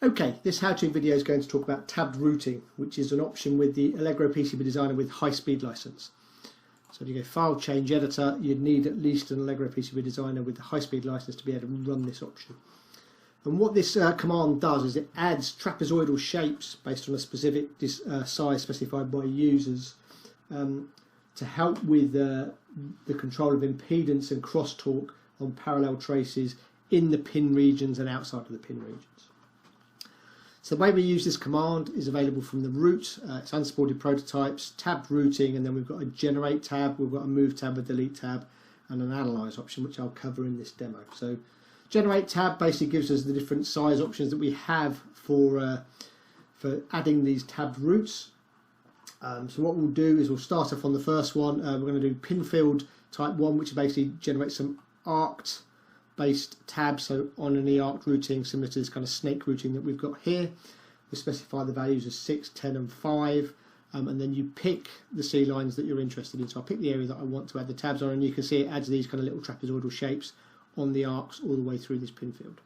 Okay, this how-to video is going to talk about tabbed routing, which is an option with the Allegro PCB Designer with high-speed license. So if you go File, Change Editor, you'd need at least an Allegro PCB Designer with the high-speed license to be able to run this option. And what this command does is it adds trapezoidal shapes based on a specific size specified by users to help with the control of impedance and crosstalk on parallel traces in the pin regions and outside of the pin regions. So the way we use this command is available from the root. It's unsupported prototypes, tabbed routing, and then we've got a generate tab, we've got a move tab, a delete tab, and an analyze option, which I'll cover in this demo. So generate tab basically gives us the different size options that we have for adding these tabbed routes. So what we'll do is we'll start off on the first one. We're going to do pin field type 1, which basically generates some arced based tabs, so on any arc routing similar to this kind of snake routing that we've got here. We specify the values as 6, 10 and 5, and then you pick the C lines that you're interested in. So I'll pick the area that I want to add the tabs on, and you can see it adds these kind of little trapezoidal shapes on the arcs all the way through this pin field.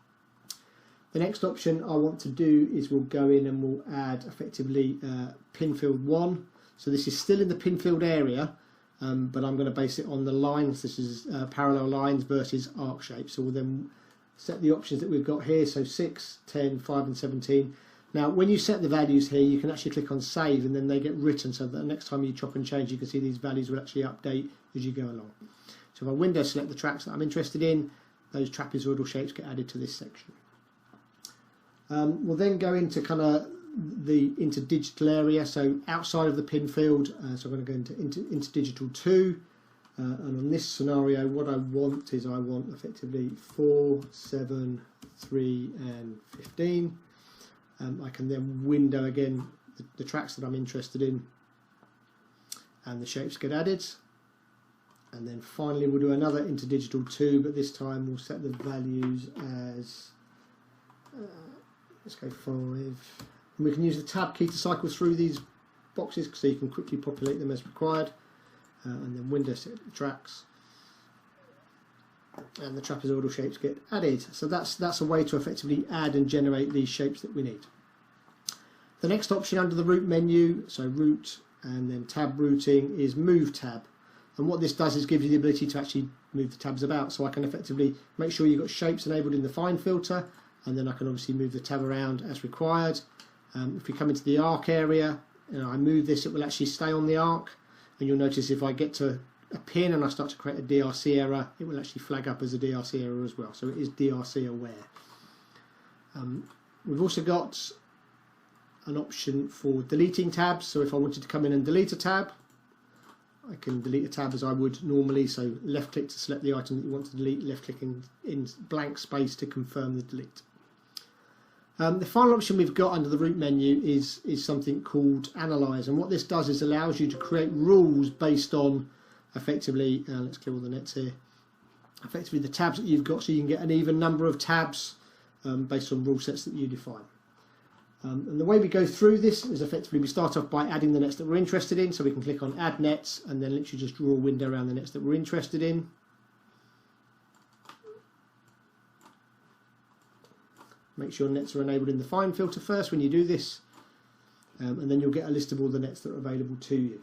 The next option I want to do is we'll go in and we'll add effectively pin field 1. So this is still in the pin field area, but I'm going to base it on the lines. This is parallel lines versus arc shapes. So we'll then set the options that we've got here, so 6, 10, 5 and 17. Now when you set the values here, you can actually click on save and then they get written, so that the next time you chop and change you can see these values will actually update as you go along. So if I window select the tracks that I'm interested in, those trapezoidal shapes get added to this section. We'll then go into kind of into digital area, so outside of the pin field. So I'm going to go into digital 2, and on this scenario what I want is I want effectively 4, 7, 3 and 15. I can then window again the tracks that I'm interested in and the shapes get added, and then finally we'll do another into digital 2, but this time we'll set the values as let's go 5. And we can use the tab key to cycle through these boxes so you can quickly populate them as required, and then window set the tracks and the trapezoidal shapes get added. So that's a way to effectively add and generate these shapes that we need. The next option under the root menu, so root and then tab routing, is move tab, and what this does is gives you the ability to actually move the tabs about. So I can effectively make sure you've got shapes enabled in the find filter, and then I can obviously move the tab around as required. If we come into the arc area and I move this, it will actually stay on the arc, and you'll notice if I get to a pin and I start to create a DRC error, it will actually flag up as a DRC error as well, so it is DRC aware. We've also got an option for deleting tabs, so if I wanted to come in and delete a tab, I can delete a tab as I would normally, so left click to select the item that you want to delete, left clicking in blank space to confirm the delete. The final option we've got under the root menu is something called Analyze, and what this does is allows you to create rules based on effectively, let's clear all the nets here, effectively the tabs that you've got, so you can get an even number of tabs based on rule sets that you define. And the way we go through this is effectively we start off by adding the nets that we're interested in, so we can click on Add Nets and then literally just draw a window around the nets that we're interested in. Make sure nets are enabled in the find filter first when you do this, and then you'll get a list of all the nets that are available to you.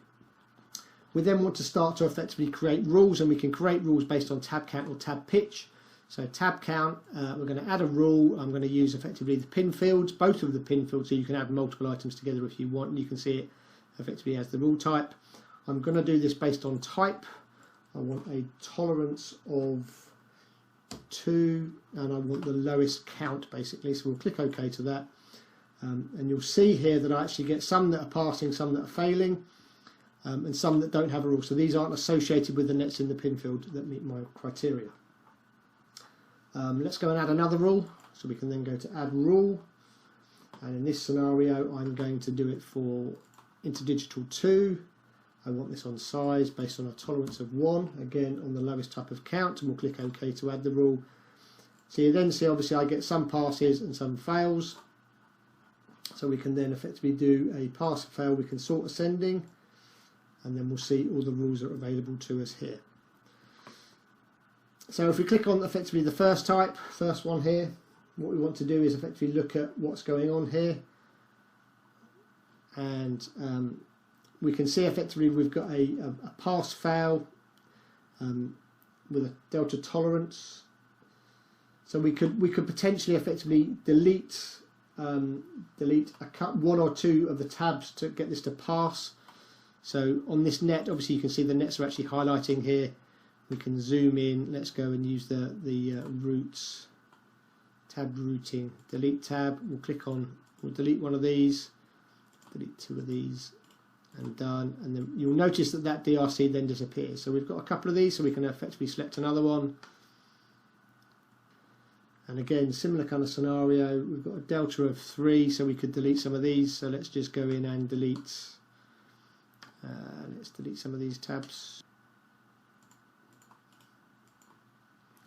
We then want to start to effectively create rules, and we can create rules based on tab count or tab pitch. So tab count, we're going to add a rule. I'm going to use effectively the pin fields, both of the pin fields, so you can add multiple items together if you want, and you can see it effectively as the rule type. I'm going to do this based on type. I want a tolerance of 2, and I want the lowest count basically, so we'll click OK to that, and you'll see here that I actually get some that are passing, some that are failing, and some that don't have a rule, so these aren't associated with the nets in the pin field that meet my criteria. Let's go and add another rule, so we can then go to add rule, and in this scenario I'm going to do it for into digital 2. I want this on size based on a tolerance of 1, again on the lowest type of count, and we'll click OK to add the rule. So you then see obviously I get some passes and some fails, so we can then effectively do a pass or fail. We can sort ascending, and then we'll see all the rules that are available to us here. So if we click on effectively the first type, first one here, what we want to do is effectively look at what's going on here, and we can see effectively we've got a pass-fail with a delta tolerance. So we could potentially effectively delete one or two of the tabs to get this to pass. So on this net, obviously you can see the nets are actually highlighting here. We can zoom in. Let's go and use the roots, tab routing, delete tab. We'll delete one of these, delete two of these, and done. And then you'll notice that DRC then disappears. So we've got a couple of these, so we can effectively select another one. And again, similar kind of scenario. We've got a delta of 3, so we could delete some of these. So let's just go in and delete. Let's delete some of these tabs.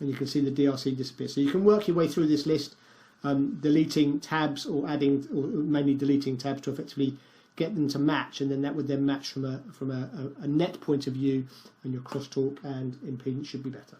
And you can see the DRC disappear. So you can work your way through this list, deleting tabs or adding, or mainly deleting tabs to effectively get them to match, and then that would then match from a net point of view, and your crosstalk and impedance should be better.